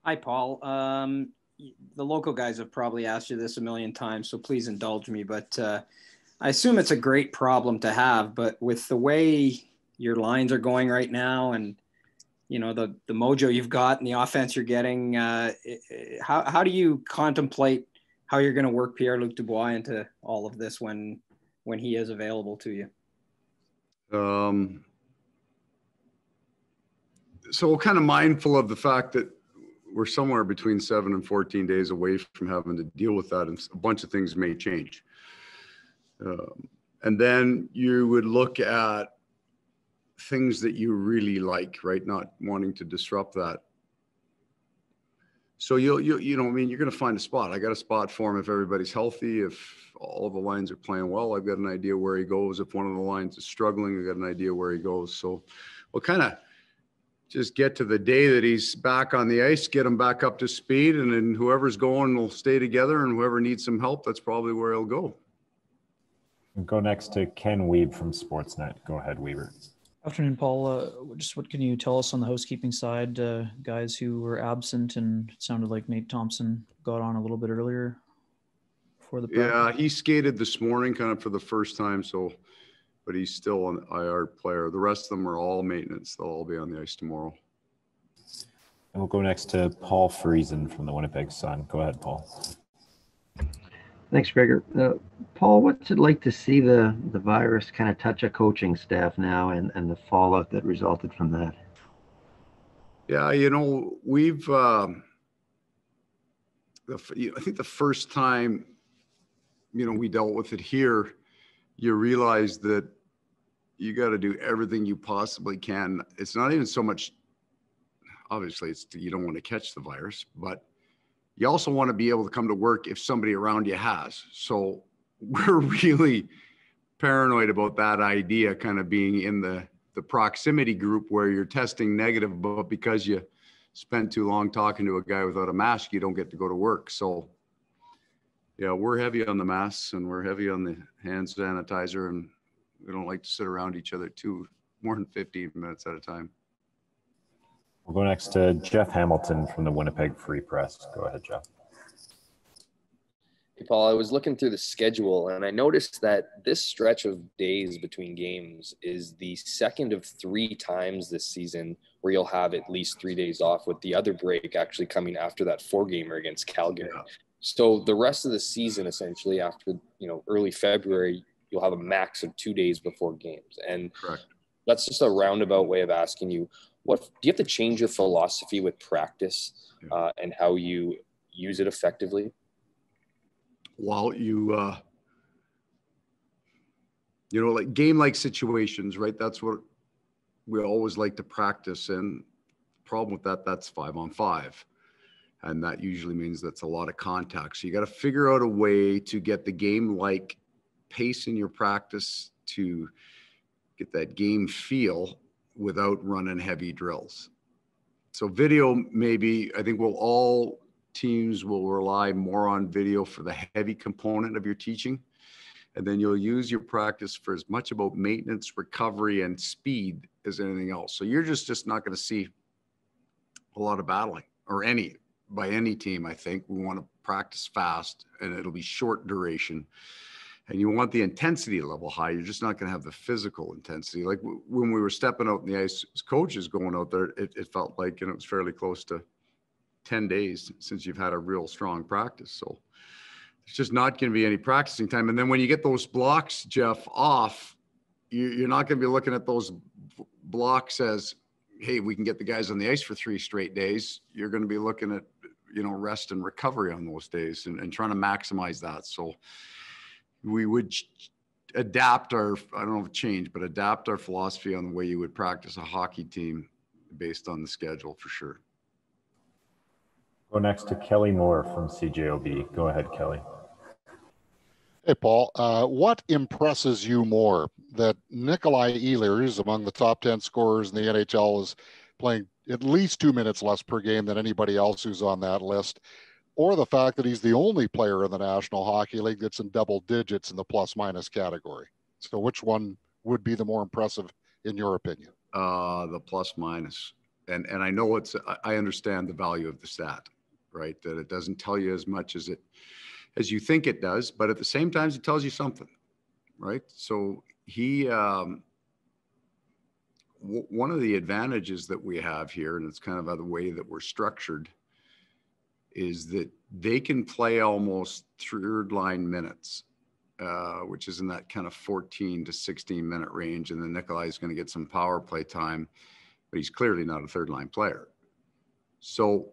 Hi, Paul. The local guys have probably asked you this a million times, so please indulge me. But I assume it's a great problem to have. But with the way your lines are going right now, and the mojo you've got and the offense you're getting, how do you contemplate how you're going to work Pierre-Luc Dubois into all of this when he is available to you? So we're kind of mindful of the fact that we're somewhere between 7 and 14 days away from having to deal with that, and a bunch of things may change. And then you would look at things that you really like, right? Not wanting to disrupt that. So you're going to find a spot. I got a spot for him if everybody's healthy, if all the lines are playing well. I've got an idea where he goes. If one of the lines is struggling, I've got an idea where he goes. So we'll kind of just get to the day that he's back on the ice, get him back up to speed, and then whoever's going will stay together, and whoever needs some help, that's probably where he'll go. We'll go next to Ken Weeb from Sportsnet. Go ahead, Weaver. Afternoon, Paul. Just what can you tell us on the housekeeping side? Guys who were absent, and it sounded like Nate Thompson got on a little bit earlier for the practice. Yeah, he skated this morning kind of for the first time, but he's still an IR player. The rest of them are all maintenance. They'll all be on the ice tomorrow. And we'll go next to Paul Friesen from the Winnipeg Sun. Go ahead, Paul. Thanks, Gregor. Paul, what's it like to see the virus kind of touch a coaching staff now and the fallout that resulted from that? Yeah, we've, I think the first time, we dealt with it here, you realize that you got to do everything you possibly can. It's not even so much, obviously, you don't want to catch the virus, but you also want to be able to come to work if somebody around you has. So we're really paranoid about that idea, kind of being in the proximity group where you're testing negative, but because you spent too long talking to a guy without a mask, you don't get to go to work. So yeah, we're heavy on the masks and we're heavy on the hand sanitizer, and we don't like to sit around each other more than 15 minutes at a time. We'll go next to Jeff Hamilton from the Winnipeg Free Press. Go ahead, Jeff. Hey, Paul, I was looking through the schedule and I noticed that this stretch of days between games is the second of 3 times this season where you'll have at least 3 days off, with the other break actually coming after that 4-gamer against Calgary. Yeah. So the rest of the season, essentially after, early February, you'll have a max of 2 days before games. And correct. That's just a roundabout way of asking you, do you have to change your philosophy with practice and how you use it effectively? Well, like game-like situations, right? That's what we always like to practice. And the problem with that's 5-on-5. And that usually means that's a lot of contact. So you got to figure out a way to get the game-like pace in your practice, to get that game feel without running heavy drills. So video, maybe, I think all teams will rely more on video for the heavy component of your teaching. And then you'll use your practice for as much about maintenance, recovery, and speed as anything else. So you're just not going to see a lot of battling by any team. I think we want to practice fast and it'll be short duration. And you want the intensity level high. You're just not going to have the physical intensity. Like when we were stepping out in the ice as coaches going out there, it felt like, it was fairly close to 10 days since you've had a real strong practice. So it's just not going to be any practicing time. And then when you get those blocks, Jeff, off, you're not going to be looking at those blocks as, hey, we can get the guys on the ice for 3 straight days. You're going to be looking at, rest and recovery on those days and trying to maximize that. So we would adapt our philosophy on the way you would practice a hockey team based on the schedule for sure. Go next to Kelly Moore from CJOB. Go ahead, Kelly. Hey, Paul. What impresses you more, that Nikolaj Ehlers, among the top 10 scorers in the NHL, is playing at least 2 minutes less per game than anybody else who's on that list, or the fact that he's the only player in the National Hockey League that's in double digits in the plus-minus category? So which one would be the more impressive in your opinion? The plus-minus. And I know I understand the value of the stat, right? That it doesn't tell you as much as you think it does, but at the same time, it tells you something, right? So one of the advantages that we have here, and it's kind of the way that we're structured, is that they can play almost third line minutes, which is in that kind of 14 to 16 minute range. And then Nikolaj is going to get some power play time, but he's clearly not a third line player. So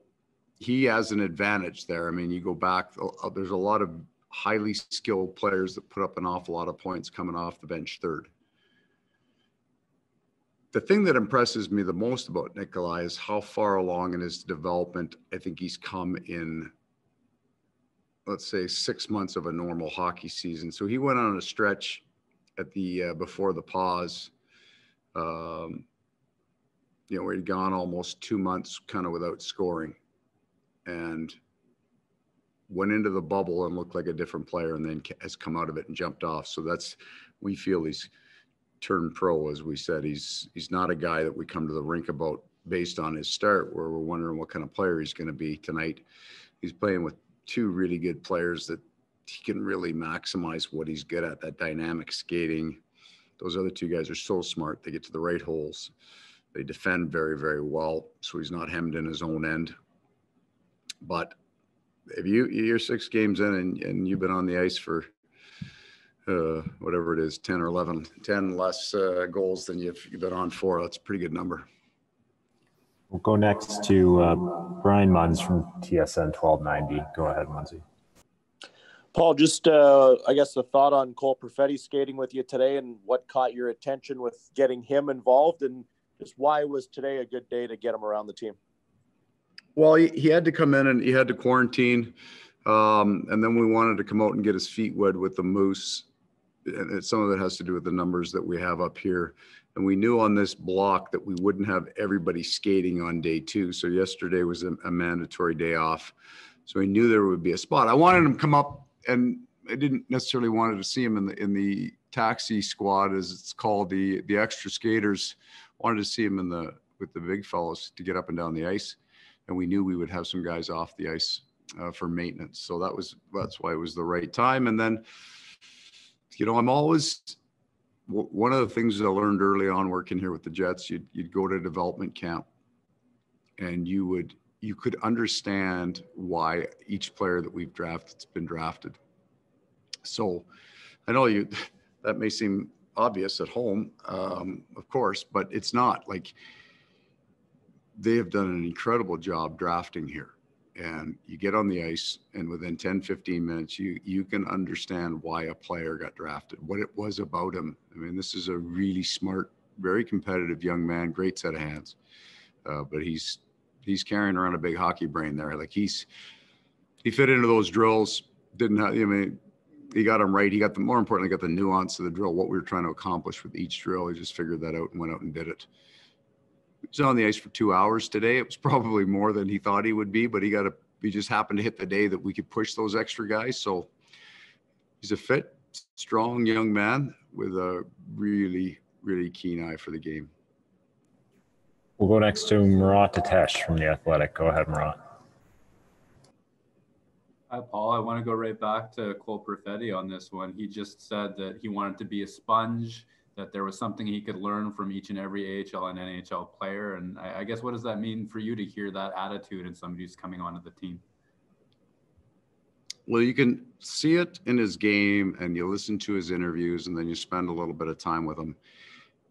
he has an advantage there. I mean, you go back, there's a lot of highly skilled players that put up an awful lot of points coming off the bench third. The thing that impresses me the most about Nikolaj is how far along in his development I think he's come in, let's say, 6 months of a normal hockey season. So he went on a stretch at the before the pause, where he'd gone almost 2 months kind of without scoring, and went into the bubble and looked like a different player, and then has come out of it and jumped off. So we feel he's turned pro. As we said, he's not a guy that we come to the rink about based on his start, where we're wondering what kind of player he's going to be tonight. He's playing with two really good players that he can really maximize what he's good at, that dynamic skating. Those other two guys are so smart. They get to the right holes. They defend very, very well. So he's not hemmed in his own end. But if you're 6 games in and you've been on the ice for whatever it is, 10 or 11, 10 less goals than you've been on for, that's a pretty good number. We'll go next to Brian Munz from TSN 1290. Go ahead, Munzie. Paul, just I guess a thought on Cole Perfetti skating with you today, and what caught your attention with getting him involved, and just why was today a good day to get him around the team? Well, he had to come in and he had to quarantine, and then we wanted to come out and get his feet wet with the Moose. And some of it has to do with the numbers that we have up here. And we knew on this block that we wouldn't have everybody skating on day 2. So yesterday was a mandatory day off. So we knew there would be a spot. I wanted him to come up, and I didn't necessarily wanted to see him in the taxi squad, as it's called, the extra skaters. Wanted to see him with the big fellows to get up and down the ice. And we knew we would have some guys off the ice for maintenance. So that's why it was the right time. And then, I'm always, one of the things that I learned early on working here with the Jets, you'd go to development camp, and you could understand why each player that we've drafted has been drafted. So I know that may seem obvious at home, of course, but it's not. Like, they have done an incredible job drafting here. And you get on the ice, and within 10, 15 minutes, you can understand why a player got drafted, what it was about him. I mean, this is a really smart, very competitive young man, great set of hands. But he's carrying around a big hockey brain there. Like, he fit into those drills, he got them right. More importantly, got the nuance of the drill, what we were trying to accomplish with each drill. He just figured that out and went out and did it. He was on the ice for 2 hours today. It was probably more than he thought he would be, but he just happened to hit the day that we could push those extra guys. So he's a fit, strong young man with a really, really keen eye for the game. We'll go next to Murat Atesh from The Athletic. Go ahead, Murat. Hi, Paul. I want to go right back to Cole Perfetti on this one. He just said that he wanted to be a sponge, that there was something he could learn from each and every AHL and NHL player. And I guess, what does that mean for you to hear that attitude in somebody who's coming onto the team? Well, you can see it in his game, and you listen to his interviews, and then you spend a little bit of time with him.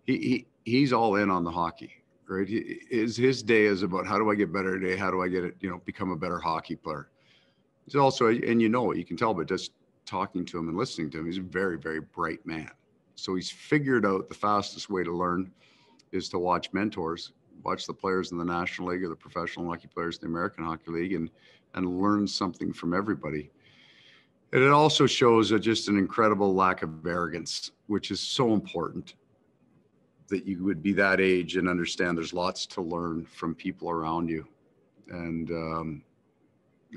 He's all in on the hockey, right? His day is about, how do I get better today? How do I get it, become a better hockey player? He's also, and you can tell by just talking to him and listening to him, he's a very, very bright man. So he's figured out the fastest way to learn is to watch mentors, watch the players in the National League or the professional hockey players in the American Hockey League, and learn something from everybody. And it also shows just an incredible lack of arrogance, which is so important, that you would be that age and understand there's lots to learn from people around you. And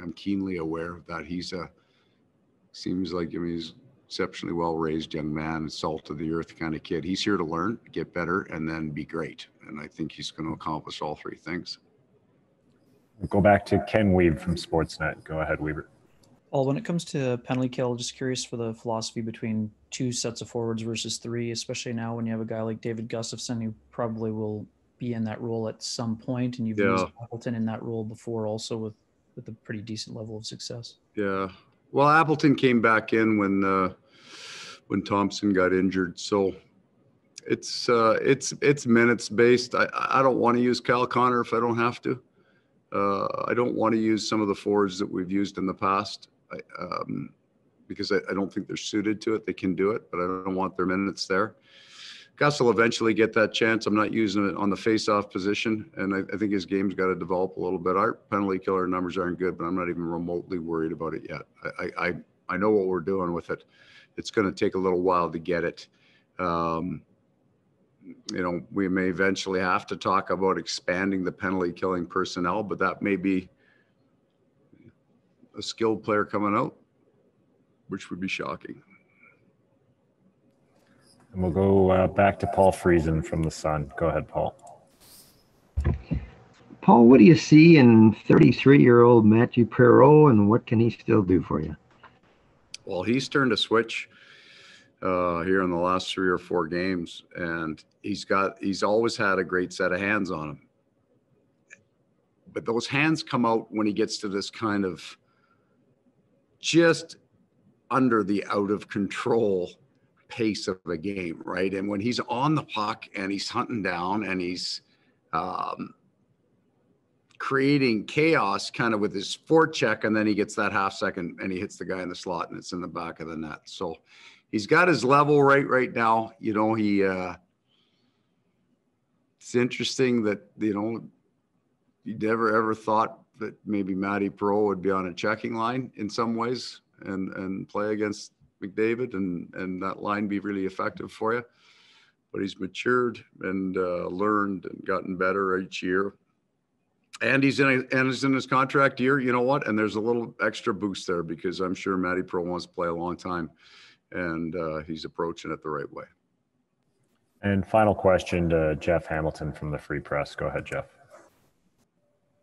I'm keenly aware of that. Seems like, he's exceptionally well-raised young man, salt of the earth kind of kid. He's here to learn, get better, and then be great. And I think he's going to accomplish all three things. We'll go back to Ken Weave from Sportsnet. Go ahead, Weaver. Paul, when it comes to penalty kill, just curious for the philosophy between 2 sets of forwards versus 3, especially now when you have a guy like David Gustafsson who probably will be in that role at some point, and you've used Appleton in that role before also with a pretty decent level of success. Yeah. Well, Appleton came back in when Thompson got injured. So it's minutes based. I don't want to use Kyle Connor if I don't have to. I don't want to use some of the forwards that we've used in the past because I don't think they're suited to it. They can do it, but I don't want their minutes there. Gus will eventually get that chance. I'm not using it on the face-off position, and I think his game's got to develop a little bit. Our penalty killer numbers aren't good, but I'm not even remotely worried about it yet. I know what we're doing with it. It's going to take a little while to get it. We may eventually have to talk about expanding the penalty killing personnel, but that may be a skilled player coming out, which would be shocking. And we'll go back to Paul Friesen from The Sun. Go ahead, Paul. Paul, what do you see in 33-year-old Mathieu Perreault, and what can he still do for you? Well, he's turned a switch here in the last 3 or 4 games, and he's always had a great set of hands on him. But those hands come out when he gets to this kind of just under the out of control pace of a game, right? And when he's on the puck and he's hunting down and he's creating chaos kind of with his forecheck, and then he gets that half second and he hits the guy in the slot and it's in the back of the net. So he's got his level right now. It's interesting that, you never ever thought that maybe Mathieu Perreault would be on a checking line in some ways and play against McDavid and that line be really effective for you. But he's matured and learned and gotten better each year. And he's in his contract year, you know what? And there's a little extra boost there because I'm sure Mathieu Perreault wants to play a long time, and he's approaching it the right way. And final question to Jeff Hamilton from the Free Press. Go ahead, Jeff.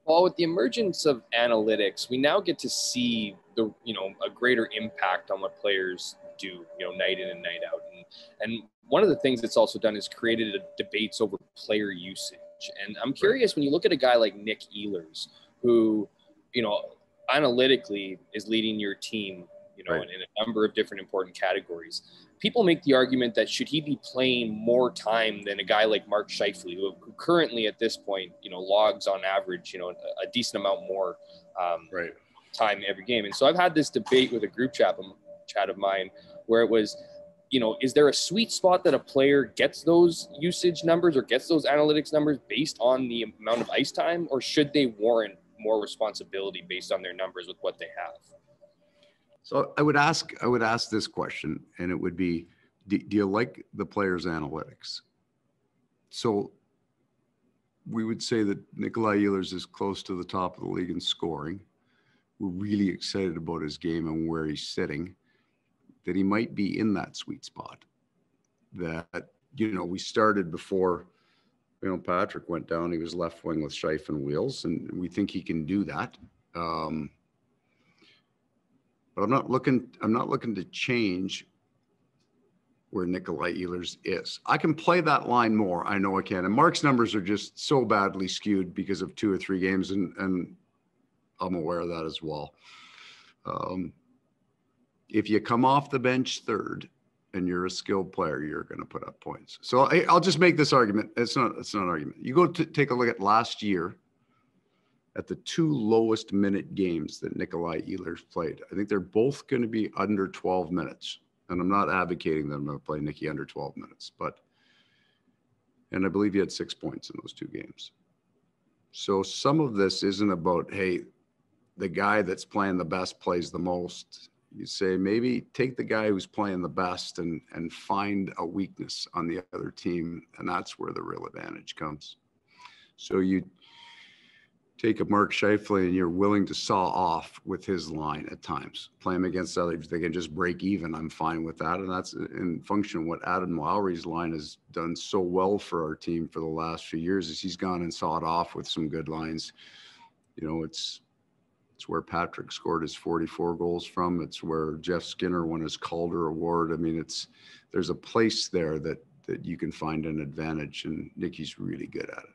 Well, with the emergence of analytics, we now get to see a greater impact on what players do, night in and night out. And one of the things it's also done is created debates over player usage. And I'm curious, when you look at a guy like Nick Ehlers, who, analytically is leading your team, in a number of different important categories. People make the argument that should he be playing more time than a guy like Mark Scheifele, who currently at this point, logs on average, a decent amount more time every game. And so I've had this debate with a group chat of mine where it was, is there a sweet spot that a player gets those usage numbers or gets those analytics numbers based on the amount of ice time, or should they warrant more responsibility based on their numbers with what they have? So I would ask this question, and it would be, do you like the players' analytics? So we would say that Nikolaj Ehlers is close to the top of the league in scoring. We're really excited about his game and where he's sitting, that he might be in that sweet spot. That, we started before, Patrick went down, he was left wing with Scheif and Wheels, and we think he can do that. But I'm not looking to change where Nikolaj Ehlers is. I can play that line more. I know I can. And Mark's numbers are just so badly skewed because of 2 or 3 games, and I'm aware of that as well. If you come off the bench third and you're a skilled player, you're going to put up points. So I'll just make this argument. It's not an argument. You go to take a look at last year at the 2 lowest minute games that Nikolaj Ehlers played. I think they're both going to be under 12 minutes. And I'm not advocating them to play Nicky under 12 minutes, and I believe he had 6 points in those 2 games. So some of this isn't about, hey, the guy that's playing the best plays the most. You say, maybe take the guy who's playing the best and find a weakness on the other team. And that's where the real advantage comes. So take a Mark Scheifele and you're willing to saw off with his line at times, play him against others, they can just break even. I'm fine with that. And that's in function of what Adam Lowry's line has done so well for our team for the last few years, is he's gone and sawed off with some good lines. You know, it's where Patrick scored his 44 goals from. It's where Jeff Skinner won his Calder Award. I mean, there's a place there that you can find an advantage, and Nicky's really good at it.